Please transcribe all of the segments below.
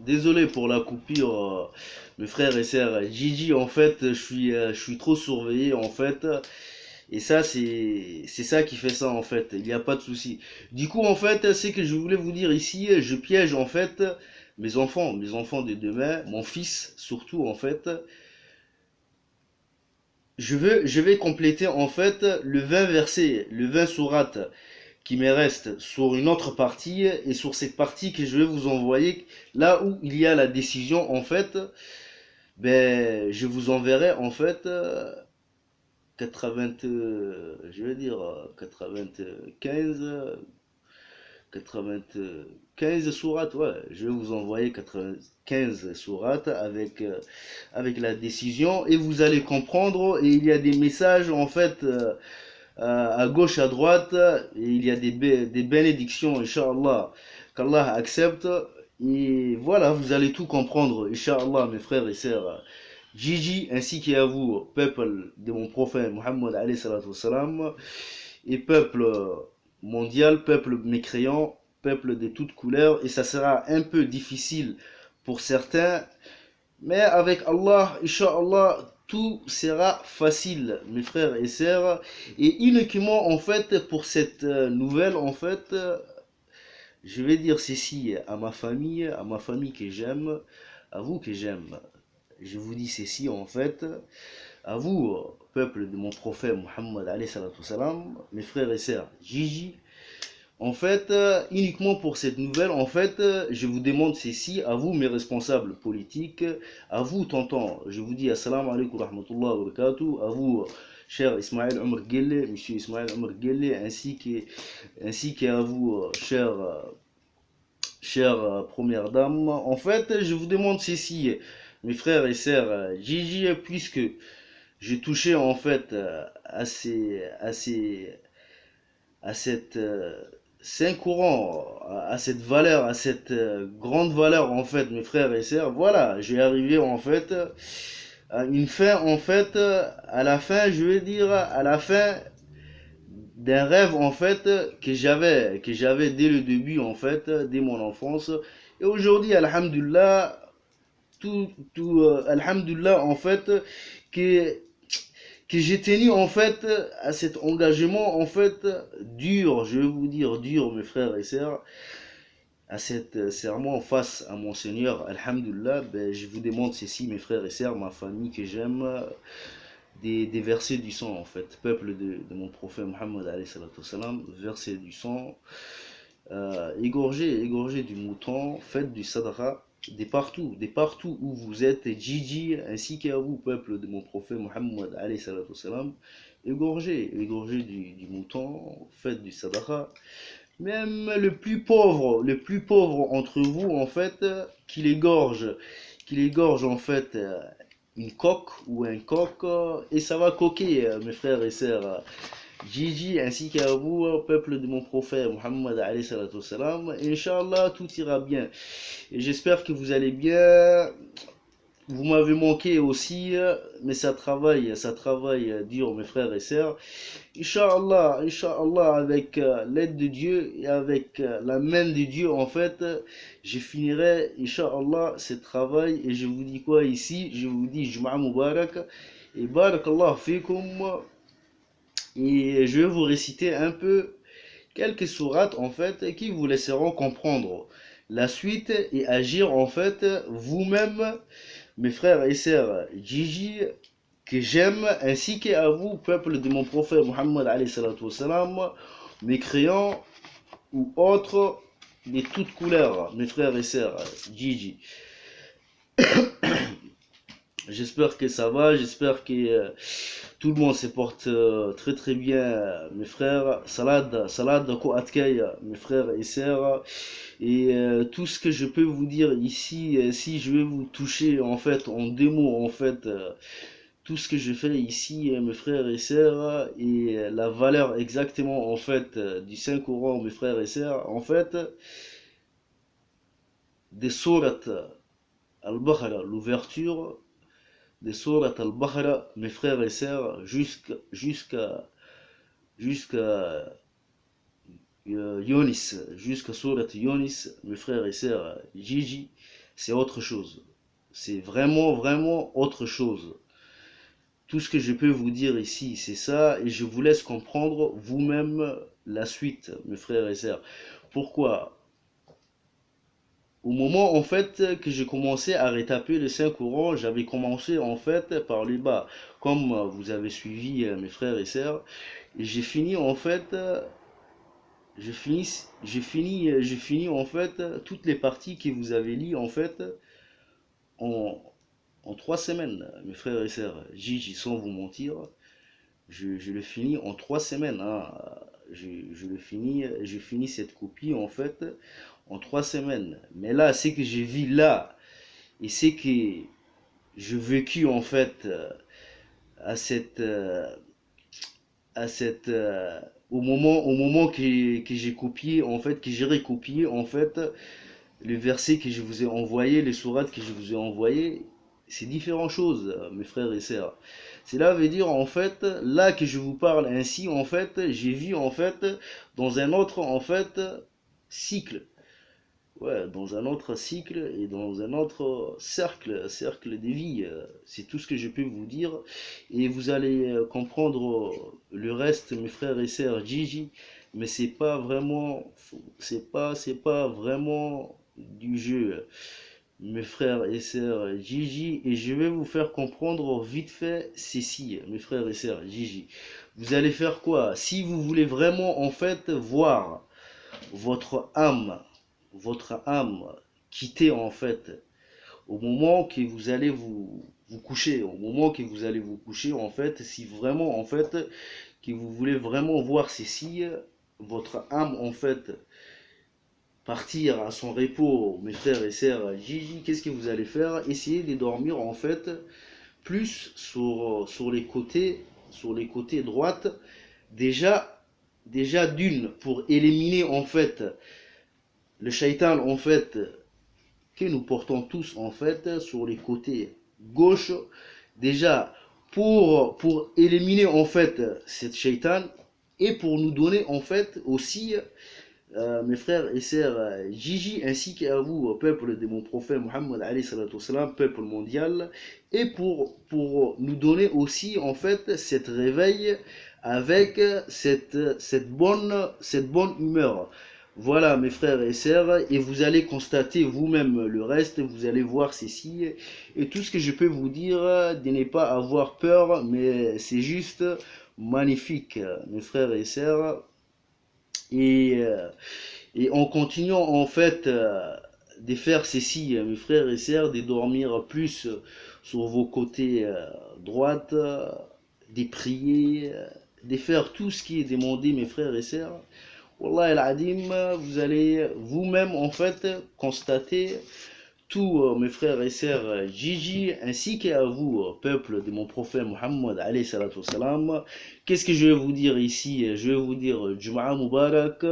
Désolé pour la coupure, mes frères et sœurs. Gigi, en fait, je suis trop surveillé, en fait. Et ça, c'est ça qui fait ça, en fait. Il n'y a pas de souci. Du coup, en fait, c'est que je voulais vous dire ici, je piège, en fait, mes enfants de demain, mon fils, surtout, en fait. Je vais compléter, en fait, le 20 verset, le 20 sourate qui me reste sur une autre partie et sur cette partie que je vais vous envoyer là où il y a la décision en fait je vous enverrai en fait 80 je vais dire 95 95 sourates, ouais, je vais vous envoyer 95 sourates avec la décision et vous allez comprendre et il y a des messages en fait à gauche, à droite, et il y a des bénédictions, Inch'Allah, qu'Allah accepte. Et voilà, vous allez tout comprendre, Inch'Allah, mes frères et sœurs. Gigi, ainsi qu'à vous, peuple de mon prophète Muhammad alayhi salatu wassalam, et peuple mondial, peuple mécréant, peuple de toutes couleurs, et ça sera un peu difficile pour certains, mais avec Allah, Inch'Allah, tout sera facile, mes frères et sœurs. Et uniquement, en fait, pour cette nouvelle, en fait, je vais dire ceci à ma famille que j'aime, à vous que j'aime. Je vous dis ceci, en fait, à vous, peuple de mon prophète Muhammad, alayhi salatu wassalam, mes frères et sœurs. Gigi, en fait, uniquement pour cette nouvelle, en fait, je vous demande ceci, à vous mes responsables politiques, à vous tonton, je vous dis assalamu alaikum wa rahmatullahi wa barakatuh, à vous cher Ismaël Omar Guelle, monsieur Ismaël Omar Guelle, ainsi qu'à vous chère première dame. En fait, je vous demande ceci, mes frères et sœurs, Gigi, puisque j'ai touché en fait à cette saint courant, à cette valeur, à cette grande valeur en fait, mes frères et sœurs. Voilà, j'ai arrivé en fait à une fin en fait, à la fin, je veux dire, à la fin d'un rêve en fait que j'avais dès le début en fait, dès mon enfance. Et aujourd'hui, alhamdulillah, alhamdulillah en fait, que que j'ai tenu en fait à cet engagement en fait dur, je vais vous dire dur mes frères et sœurs, à cet serment face à mon Seigneur, Alhamdulillah, je vous demande ceci mes frères et sœurs, ma famille que j'aime, des versets du sang en fait, peuple de mon prophète Mohammed alayhi salatu wassalam, versets du sang, égorgez du mouton, faites du sadra, des partout où vous êtes, Gigi, ainsi qu'à vous, peuple de mon prophète Muhammad, alayhi salatu wassalam, égorgez du mouton, faites du sadra, même le plus pauvre entre vous, en fait, qu'il égorge en fait une coque ou un coq, et ça va coquer, mes frères et sœurs. Gigi ainsi qu'à vous, peuple de mon prophète Muhammad alayhi salatu wassalam. Inch'Allah, tout ira bien. Et j'espère que vous allez bien. Vous m'avez manqué aussi, mais ça travaille dur, mes frères et sœurs. Inch'Allah, Inch'Allah, avec l'aide de Dieu et avec la main de Dieu, en fait, je finirai, Inch'Allah, ce travail. Et je vous dis quoi ici? Je vous dis Jum'a Mubarak. Et Barakallah fikum. Et je vais vous réciter un peu quelques sourates en fait qui vous laisseront comprendre la suite et agir en fait vous-même, mes frères et sœurs Gigi, que j'aime, ainsi qu'à vous, peuple de mon prophète Muhammad alayhi salatu wassalam, mécréants ou autres de toutes couleurs, mes frères et sœurs Gigi. J'espère que ça va, j'espère que tout le monde se porte très très bien, mes frères. Salade, ko atkay, mes frères et sœurs. Et tout ce que je peux vous dire ici, si je vais vous toucher en fait en deux mots, en fait, tout ce que je fais ici, mes frères et sœurs, et la valeur exactement en fait du Saint-Coran, mes frères et sœurs, en fait, des sourates al-Baqarah, l'ouverture des sourates al-Baqarah, mes frères et sœurs, jusqu'à Yonis, jusqu'à sourate Yonis, mes frères et sœurs Gigi, c'est autre chose. C'est vraiment, vraiment autre chose. Tout ce que je peux vous dire ici, c'est ça, et je vous laisse comprendre vous-même la suite, mes frères et sœurs. Pourquoi? Au moment en fait que j'ai commencé à rétaper le Saint-Courant, j'avais commencé en fait par le bas, comme vous avez suivi mes frères et sœurs, et j'ai fini en fait, j'ai fini en fait toutes les parties que vous avez lues en fait en, en 3 semaines, mes frères et sœurs. Gigi, sans vous mentir, je le finis en 3 semaines, hein. Je le finis, je finis cette copie en fait en 3 semaines. Mais là, c'est que j'ai vu là et c'est que j'ai vécu en fait à cette, à cette, au moment que j'ai copié en fait, que j'ai recopié en fait le verset que je vous ai envoyé, les sourates que je vous ai envoyé, c'est différentes choses, mes frères et sœurs. Cela veut dire en fait, là que je vous parle ainsi, en fait, j'ai vu en fait dans un autre en fait cycle. Ouais, dans un autre cycle et dans un autre cercle de vie. C'est tout ce que je peux vous dire. Et vous allez comprendre le reste, mes frères et sœurs Gigi. Mais c'est pas vraiment du jeu, mes frères et sœurs Gigi. Et je vais vous faire comprendre vite fait ceci, mes frères et sœurs Gigi. Vous allez faire quoi? Si vous voulez vraiment en fait voir votre âme, votre âme quitter en fait au moment que vous allez vous coucher, au moment que vous allez vous coucher en fait, si vraiment en fait que vous voulez vraiment voir ceci, votre âme en fait partir à son repos, mes frères et sœurs Gigi, qu'est-ce que vous allez faire? Essayez de dormir en fait plus sur les côtés droites, déjà d'une pour éliminer en fait le shaitan en fait que nous portons tous en fait sur les côtés gauche, déjà pour éliminer en fait cette shaitan et pour nous donner en fait aussi mes frères et sœurs Gigi ainsi qu'à vous peuple de mon prophète Mohammed alayhi salatu wassalam, peuple mondial, et pour nous donner aussi en fait cette réveil avec cette bonne humeur. Voilà mes frères et sœurs, et vous allez constater vous-même le reste, vous allez voir ceci, et tout ce que je peux vous dire, de ne pas avoir peur, mais c'est juste magnifique, mes frères et sœurs, et, euh, et en continuant en fait de faire ceci, mes frères et sœurs, de dormir plus sur vos côtés droite, de prier, de faire tout ce qui est demandé, mes frères et sœurs. Wallah al-Adim, vous allez vous-même en fait constater tous mes frères et sœurs Gigi, ainsi qu'à vous, peuple de mon prophète Muhammad alayhi salatu wassalam. Qu'est-ce que je vais vous dire ici? Je vais vous dire Jum'a Mubarak.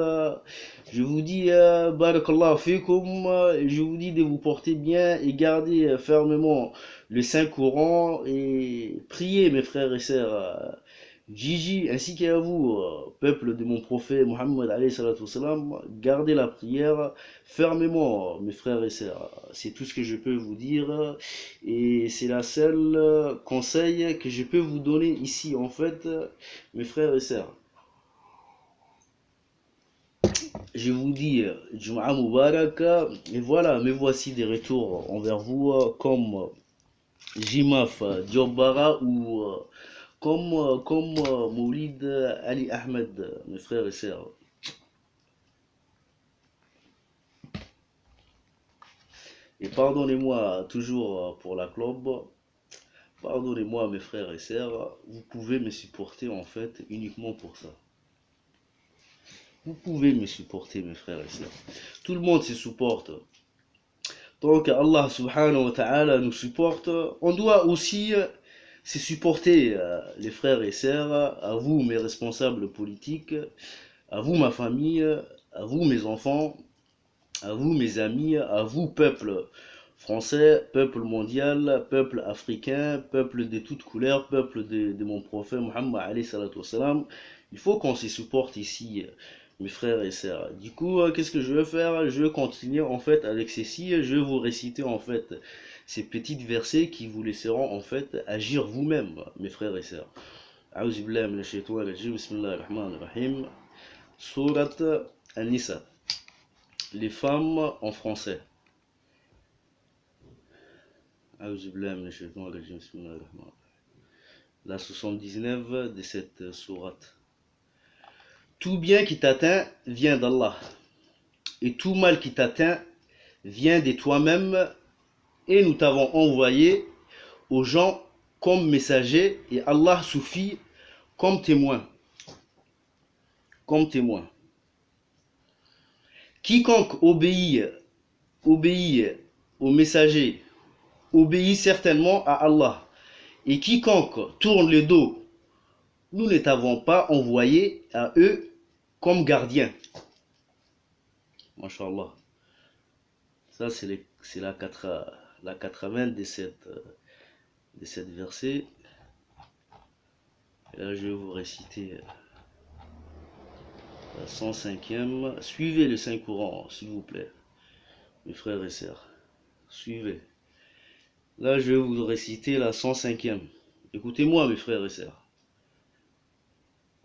Je vous dis Barakallah fikum. Je vous dis de vous porter bien et garder fermement le Saint-Courant et prier, mes frères et sœurs. Gigi, ainsi qu'à vous, peuple de mon prophète Mohammed alayhi salatu wassalam, gardez la prière fermement, mes frères et sœurs. C'est tout ce que je peux vous dire et c'est la seule conseil que je peux vous donner ici, en fait, mes frères et sœurs. Je vous dis Jum'a Mubarak et voilà, me voici des retours envers vous comme Jimaf Diobbara ou comme Moulid Ali Ahmed, mes frères et sœurs. Et pardonnez-moi toujours pour la clope, pardonnez-moi mes frères et sœurs, vous pouvez me supporter en fait uniquement pour ça. Vous pouvez me supporter mes frères et sœurs. Tout le monde se supporte. Donc Allah subhanahu wa ta'ala nous supporte. On doit aussi se supporter les frères et sœurs, à vous mes responsables politiques, à vous ma famille, à vous mes enfants, à vous mes amis, à vous peuple français, peuple mondial, peuple africain, peuple de toutes couleurs, peuple de mon prophète Muhammad alayhi salatu wassalam. Il faut qu'on se supporte ici, mes frères et sœurs. Du coup, qu'est-ce que je vais faire? Je vais continuer en fait avec ceci. Je vais vous réciter en fait ces petites versets qui vous laisseront en fait agir vous-même, mes frères et sœurs. A'udhu billahi minash shaitanir rajim. Bismillahir rahmanir rahim. Sourate An-Nisa. Les femmes en français. A'udhu billahi minash shaitanir rajim. Bismillahir rahmanir rahim. La 79 de cette sourate. Tout bien qui t'atteint vient d'Allah, et tout mal qui t'atteint vient de toi-même, et nous t'avons envoyé aux gens comme messager, et Allah suffit comme témoin. Comme témoin. Quiconque obéit au messager, obéit certainement à Allah, et quiconque tourne le dos, nous ne t'avons pas envoyé à eux comme gardien. Masha'Allah. Ça, c'est la 80 de cette verset. Et là, je vais vous réciter la 105e. Suivez le Saint-Coran, s'il vous plaît, mes frères et sœurs. Suivez. Là, je vais vous réciter la 105e. Écoutez-moi, mes frères et sœurs.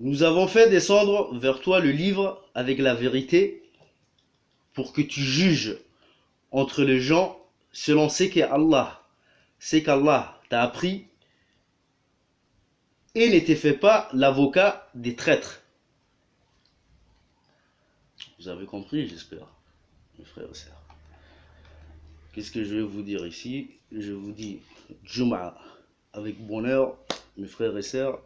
Nous avons fait descendre vers toi le livre avec la vérité pour que tu juges entre les gens selon ce qu'Allah t'a appris, et ne te fais pas l'avocat des traîtres. Vous avez compris, j'espère, mes frères et sœurs. Qu'est-ce que je vais vous dire ici? Je vous dis Jum'a avec bonheur, mes frères et sœurs.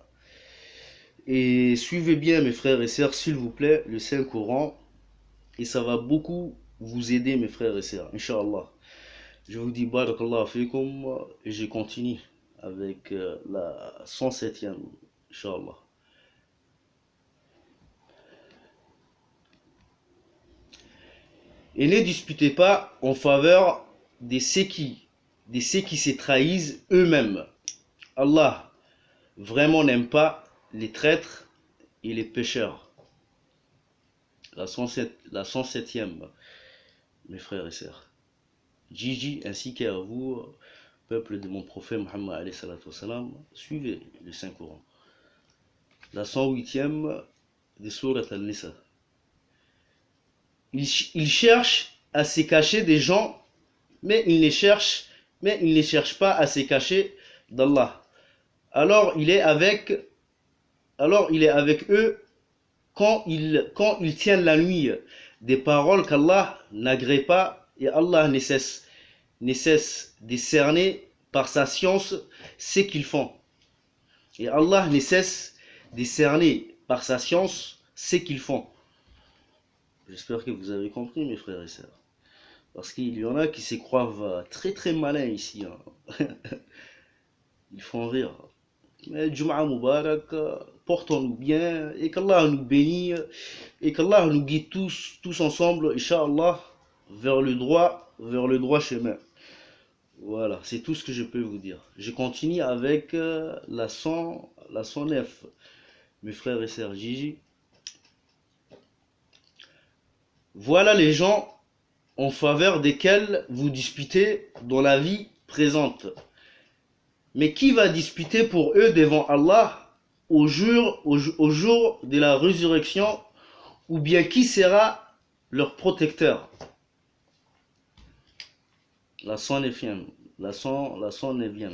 Et suivez bien, mes frères et sœurs, s'il vous plaît, le Saint-Coran. Et ça va beaucoup vous aider, mes frères et sœurs, Inch'Allah. Je vous dis Barakallahu fikum. Et je continue avec la 107e, Inch'Allah. Et ne disputez pas en faveur de ceux qui se trahissent eux-mêmes. Allah vraiment n'aime pas les traîtres et les pécheurs. La 107e, mes frères et sœurs. Gigi ainsi qu'à vous, peuple de mon prophète Muhammad alayhi salatu wassalam, suivez le Saint-Coran. La 108e de Surat Al-Nisa. Il cherche à se cacher des gens, mais il ne cherche pas à se cacher d'Allah. Alors il est avec eux quand ils tiennent la nuit des paroles qu'Allah n'agrée pas, et Allah ne cesse de cerner par sa science ce qu'ils font. Et Allah ne cesse de cerner par sa science ce qu'ils font. J'espère que vous avez compris, mes frères et sœurs. Parce qu'il y en a qui se croient très très malins ici. Hein. Ils font rire. Mais Jum'a Mubarak, portons-nous bien, et qu'Allah nous bénisse, et qu'Allah nous guide tous ensemble, Inch'Allah, vers le droit chemin. Voilà, c'est tout ce que je peux vous dire. Je continue avec la 109, mes frères et sœurs. Gigi. Voilà les gens en faveur desquels vous disputez dans la vie présente. Mais qui va disputer pour eux devant Allah au jour de la résurrection, ou bien qui sera leur protecteur? La 109e. La 109e.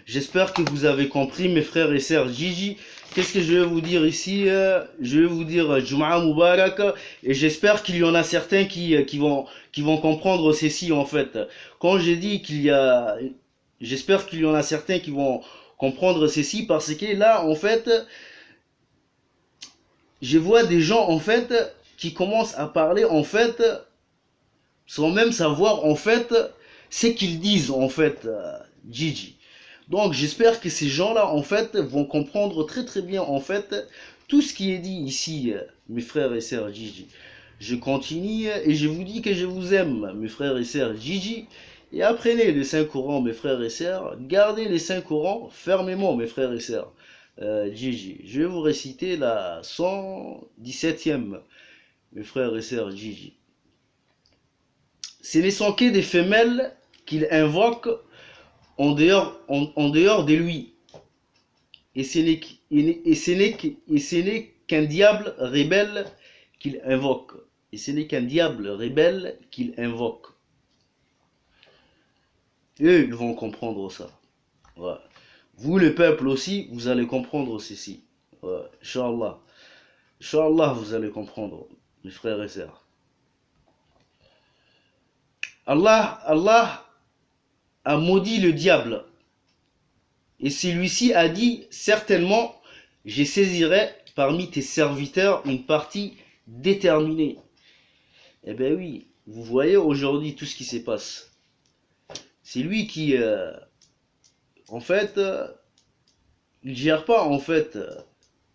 J'espère que vous avez compris, mes frères et sœurs. Gigi, qu'est-ce que je vais vous dire ici? Je vais vous dire Jum'a Mubarak, et j'espère qu'il y en a certains qui vont comprendre ceci en fait. Quand j'ai dit j'espère qu'il y en a certains qui vont comprendre ceci, parce que là en fait, je vois des gens en fait qui commencent à parler en fait sans même savoir en fait ce qu'ils disent en fait, Gigi. Donc j'espère que ces gens-là en fait vont comprendre très très bien en fait tout ce qui est dit ici, mes frères et sœurs. Gigi. Je continue et je vous dis que je vous aime, mes frères et sœurs. Gigi. Et apprenez le Saint-Coran, mes frères et sœurs. Gardez le Saint-Coran fermement, mes frères et sœurs. Gigi. Je vais vous réciter la 117e. mes frères et sœurs Gigi. C'est les sanké des femelles qu'il invoque en dehors de lui. Et ce n'est qu'un diable rebelle qu'il invoque. Et ce n'est qu'un diable rebelle qu'il invoque. Eux, ils vont comprendre ça. Ouais. Vous, le peuple aussi, vous allez comprendre ceci. Ouais. Inch'Allah. Inch'Allah, vous allez comprendre, mes frères et sœurs. Allah a maudit le diable. Et celui-ci a dit, certainement, je saisirai parmi tes serviteurs une partie déterminée. Eh bien oui, vous voyez aujourd'hui tout ce qui se passe. C'est lui qui, en fait, il gère pas, en fait,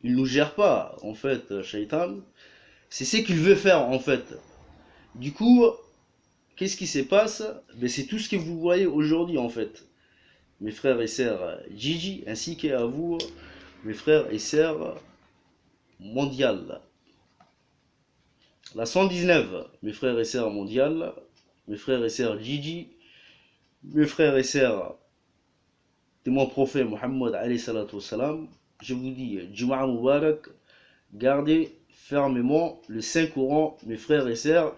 il nous gère pas, en fait, Shaitan. C'est ce qu'il veut faire, en fait. Du coup, qu'est-ce qui se passe? Ben, c'est tout ce que vous voyez aujourd'hui, en fait. Mes frères et sœurs Gigi, ainsi qu'à vous, mes frères et sœurs mondiales. La 119, mes frères et sœurs mondiales, mes frères et sœurs Gigi, mes frères et sœurs de mon prophète Mohammed alayhi salatu wassalam, je vous dis, Jum'a Mubarak, gardez fermement le Saint-Coran, mes frères et sœurs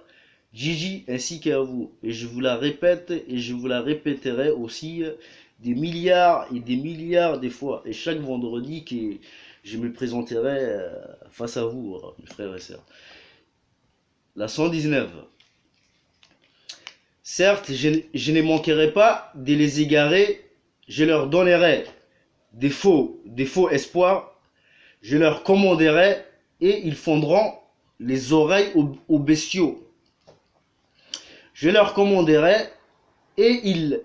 Gigi, ainsi qu'à vous. Et je vous la répète, et je vous la répéterai aussi des milliards et des milliards de fois. Et chaque vendredi que je me présenterai face à vous, mes frères et sœurs. La 119. Certes, je ne manquerai pas de les égarer, je leur donnerai des faux espoirs, je leur commanderai et ils fondront les oreilles aux bestiaux. Je leur commanderai et ils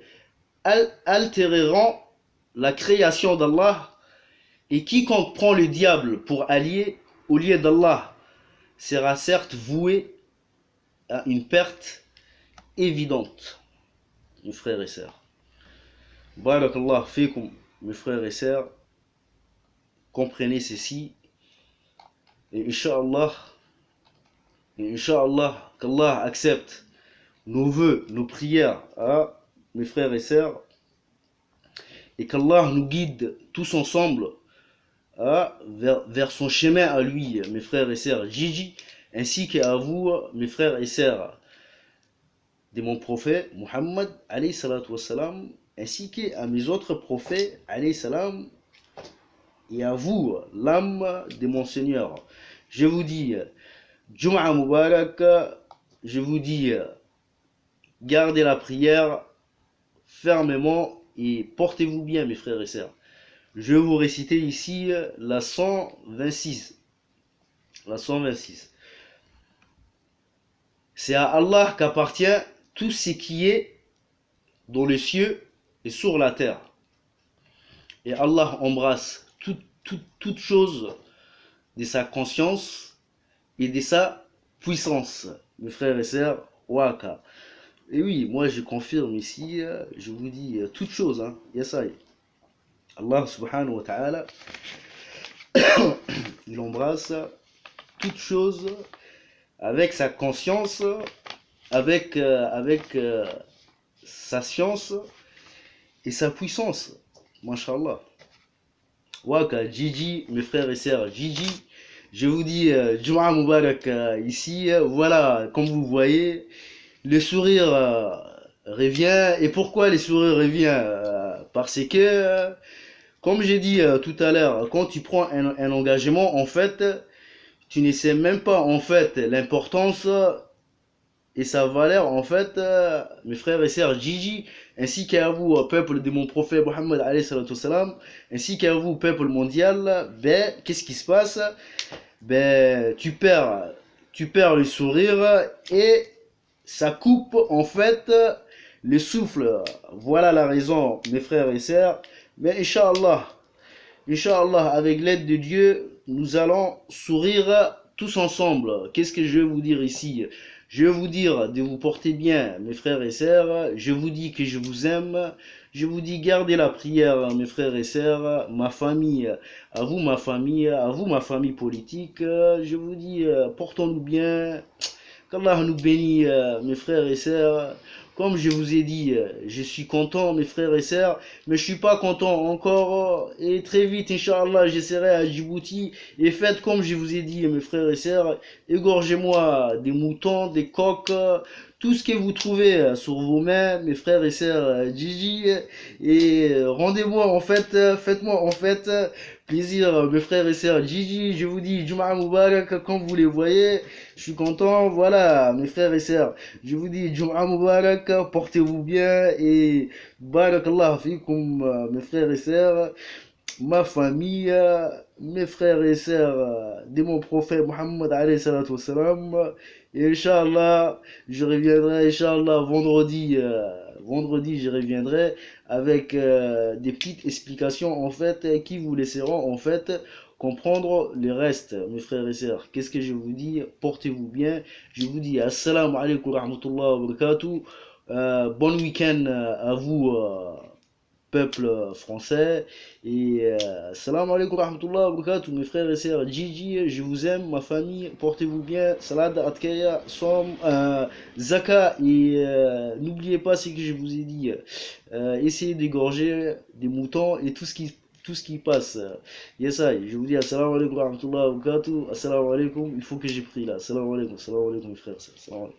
altéreront la création d'Allah, et quiconque prend le diable pour allié au lieu d'Allah sera certes voué à une perte évidente. Mes frères et sœurs, barakallah fikum, mes frères et sœurs, comprenez ceci, et Inch'Allah qu'Allah accepte nos vœux, nos prières, hein, mes frères et sœurs, et qu'Allah nous guide tous ensemble vers son chemin à lui, mes frères et sœurs Gigi, ainsi qu'à vous, mes frères et sœurs de mon prophète Muhammad alayhi salatu wassalam, ainsi qu'à mes autres prophètes alayhi salam, et à vous, l'âme de mon Seigneur. Je vous dis Jum'a Mubarak, je vous dis gardez la prière fermement et portez-vous bien, mes frères et sœurs. Je vais vous réciter ici la 126. La 126. C'est à Allah qu'appartient tout ce qui est dans les cieux et sur la terre. Et Allah embrasse toute chose de sa conscience et de sa puissance. Mes frères et sœurs, Waka. Et oui, moi je confirme ici, je vous dis toute chose, hein. Yassai. Allah subhanahu wa ta'ala, il embrasse toute chose avec sa conscience, avec sa science et sa puissance. Masha'Allah. Waka, Gigi, mes frères et sœurs Gigi, je vous dis Jum'a Mubarak ici, voilà, comme vous voyez, le sourire revient. Et pourquoi le sourire revient? Parce que, comme j'ai dit tout à l'heure, quand tu prends un engagement, en fait, tu ne sais même pas, en fait, l'importance et sa valeur, en fait, mes frères et sœurs Gigi, ainsi qu'à vous, peuple de mon prophète Mohammed alayhi salatu wassalam, ainsi qu'à vous, peuple mondial, ben, qu'est-ce qui se passe? Ben, tu perds le sourire et ça coupe, en fait, le souffle. Voilà la raison, mes frères et sœurs. Mais Inch'Allah, avec l'aide de Dieu, nous allons sourire tous ensemble. Qu'est-ce que je vais vous dire ici? Je vais vous dire de vous porter bien, mes frères et sœurs. Je vous dis que je vous aime. Je vous dis gardez la prière, mes frères et sœurs, ma famille, à vous ma famille politique. Je vous dis portons-nous bien. Qu'Allah nous bénit, mes frères et sœurs. Comme je vous ai dit, je suis content, mes frères et sœurs, mais je suis pas content encore. Et très vite, Inch'Allah, j'essaierai à Djibouti. Et faites comme je vous ai dit, mes frères et sœurs. Égorgez-moi des moutons, des coqs, tout ce que vous trouvez sur vos mains, mes frères et sœurs Gigi. Et rendez-moi en fait, faites-moi en fait plaisir, mes frères et sœurs Gigi. Je vous dis Jum'a Mubarak, comme vous les voyez. Je suis content, voilà, mes frères et sœurs. Je vous dis Jum'a Mubarak, portez-vous bien et Barakallah fikum, mes frères et sœurs, ma famille, mes frères et sœurs de mon prophète Mohammed alayhi salatu wassalam. Et Inch'Allah, je reviendrai, Inch'Allah, vendredi, vendredi, je reviendrai avec des petites explications en fait qui vous laisseront en fait comprendre le reste, mes frères et sœurs. Qu'est-ce que je vous dis? Portez-vous bien. Je vous dis assalamu alaikum wa rahmatullahi wa barakatuh. Bon week-end à vous, peuple français. Et salam alaikum wa rahmatullahi wa barakatuh, mes frères et sœurs. Gigi, je vous aime, ma famille. Portez-vous bien. Salad, Atkaya, Som, Zaka. Et n'oubliez pas ce que je vous ai dit. Essayez d'égorger des moutons et tout ce qui passe. Yes, je vous dis assalamu alaikum wa rahmatullahi wa barakatuh. Assalamu alaikum. Il faut que j'ai pris là. Assalamu alaikum, mes frères. Salam alaikum.